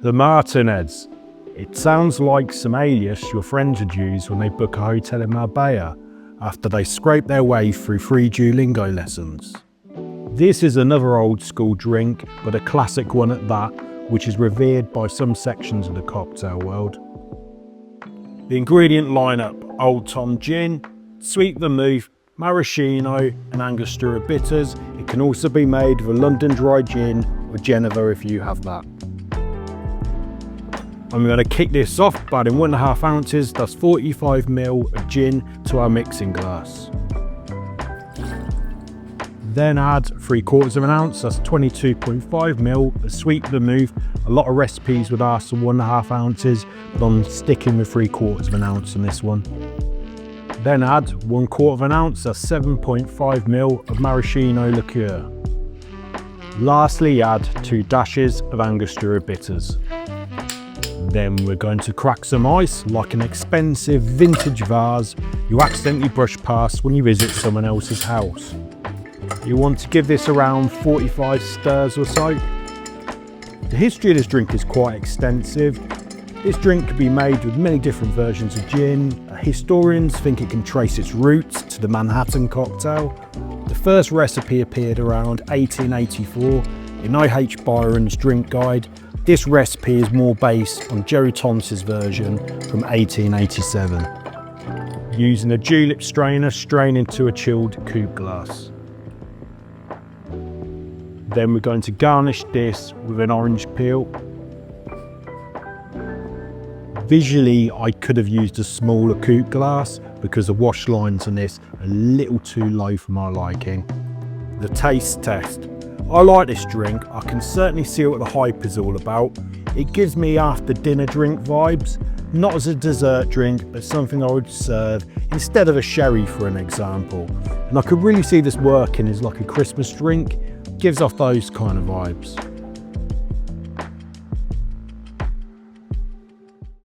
The Martinez. It sounds like some alias your friends would use when they book a hotel in Marbella after they scrape their way through 3 Duolingo lessons. This is another old school drink, but a classic one at that, which is revered by some sections of the cocktail world. The ingredient lineup: Old Tom gin, sweet vermouth, maraschino and Angostura bitters. It can also be made with a London dry gin or Geneva if you have that. I'm going to kick this off by adding 1.5 ounces, that's 45 ml of gin to our mixing glass. Then add 3/4 ounce, that's 22.5 ml of sweet vermouth. A lot of recipes would ask for 1.5 ounces, but I'm sticking with 3/4 ounce on this one. Then add 1/4 ounce, that's 7.5 ml of Maraschino Liquer. Lastly, add 2 dashes of Angostura bitters. Then we're going to crack some ice, like an expensive vintage vase you accidentally brush past when you visit someone else's house. You want to give this around 45 stirs or so. The history of this drink is quite extensive. This drink can be made with many different versions of gin. Historians think it can trace its roots to the Manhattan cocktail. The first recipe appeared around 1884 in I.H. Byron's Drink Guide. This recipe is more based on Jerry Thomas's version from 1887. Using a julep strainer, strain into a chilled coupe glass. Then we're going to garnish this with an orange peel. Visually, I could have used a smaller coupe glass because the wash lines on this are a little too low for my liking. The taste test. I like this drink. I can certainly see what the hype is all about. It gives me after dinner drink vibes, not as a dessert drink, but something I would serve instead of a sherry, for an example. And I could really see this working as like a Christmas drink. Gives off those kind of vibes.